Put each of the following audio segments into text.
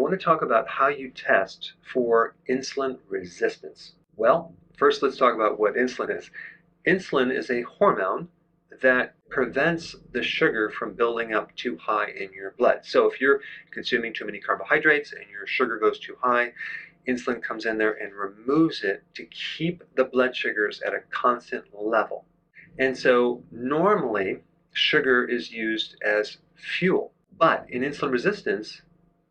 want to talk about how you test for insulin resistance. Well, first let's talk about what insulin is. Insulin is a hormone that prevents the sugar from building up too high in your blood. So if you're consuming too many carbohydrates and your sugar goes too high, insulin comes in there and removes it to keep the blood sugars at a constant level. And so normally sugar is used as fuel, but in insulin resistance,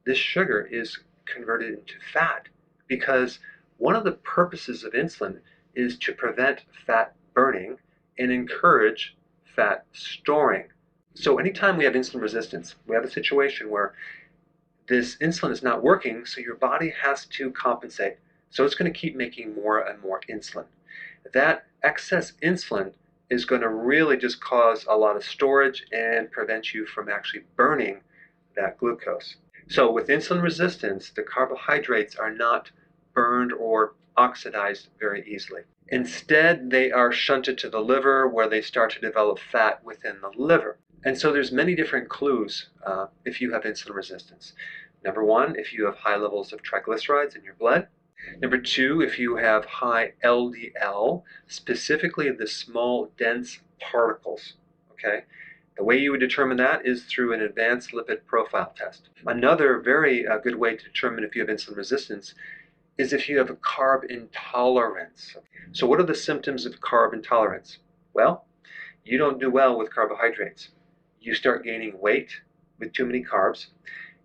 this sugar is converted into fat because one of the purposes of insulin is to prevent fat burning and encourage fat storing. So anytime we have insulin resistance, we have a situation where this insulin is not working, so your body has to compensate. So it's going to keep making more and more insulin. That excess insulin is going to really just cause a lot of storage and prevent you from actually burning that glucose. So with insulin resistance, the carbohydrates are not burned or oxidized very easily. Instead, they are shunted to the liver where they start to develop fat within the liver. And so there's many different clues if you have insulin resistance. Number one, if you have high levels of triglycerides in your blood. Number two, if you have high LDL, specifically the small dense particles, okay? The way you would determine that is through an advanced lipid profile test. Another very good way to determine if you have insulin resistance is if you have a carb intolerance. So what are the symptoms of carb intolerance? Well, you don't do well with carbohydrates. You start gaining weight with too many carbs.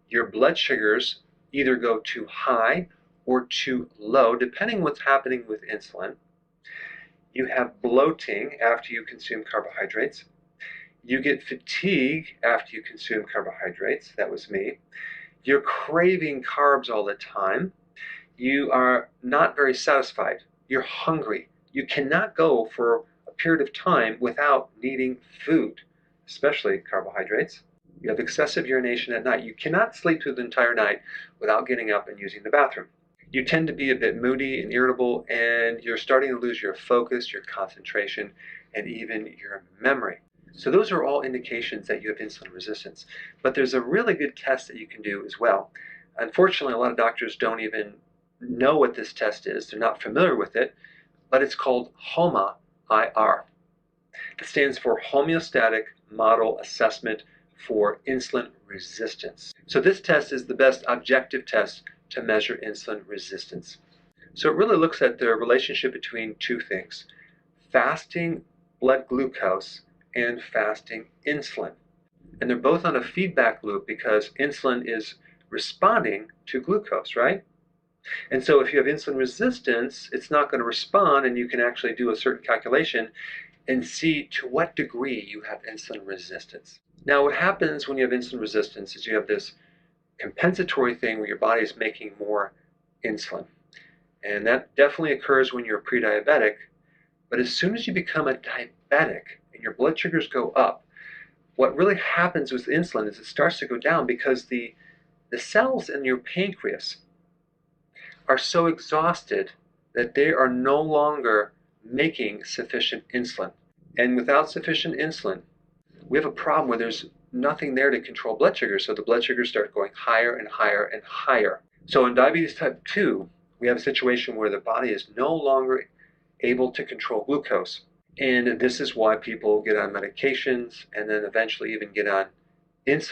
Your blood sugars either go too high or too low, depending what's happening with insulin. You have bloating after you consume carbohydrates. You get fatigue after you consume carbohydrates. That was me. You're craving carbs all the time. You are not very satisfied. You're hungry. You cannot go for a period of time without needing food, especially carbohydrates. You have excessive urination at night. You cannot sleep through the entire night without getting up and using the bathroom. You tend to be a bit moody and irritable, and you're starting to lose your focus, your concentration, and even your memory. So those are all indications that you have insulin resistance. But there's a really good test that you can do as well. Unfortunately, a lot of doctors don't even know what this test is. They're not familiar with it, but it's called HOMA-IR. That stands for Homeostatic Model Assessment for Insulin Resistance. So this test is the best objective test to measure insulin resistance. So it really looks at the relationship between two things: fasting blood glucose and fasting insulin. And they're both on a feedback loop because insulin is responding to glucose, right? And so if you have insulin resistance, it's not going to respond, and you can actually do a certain calculation and see to what degree you have insulin resistance. Now what happens when you have insulin resistance is you have this compensatory thing where your body is making more insulin. And that definitely occurs when you're a pre-diabetic, but as soon as you become a diabetic and your blood sugars go up, what really happens with insulin is it starts to go down because the cells in your pancreas are so exhausted that they are no longer making sufficient insulin. And without sufficient insulin, we have a problem where there's nothing there to control blood sugar, so the blood sugars start going higher and higher and higher. So in diabetes type 2, we have a situation where the body is no longer able to control glucose. And this is why people get on medications and then eventually even get on insulin.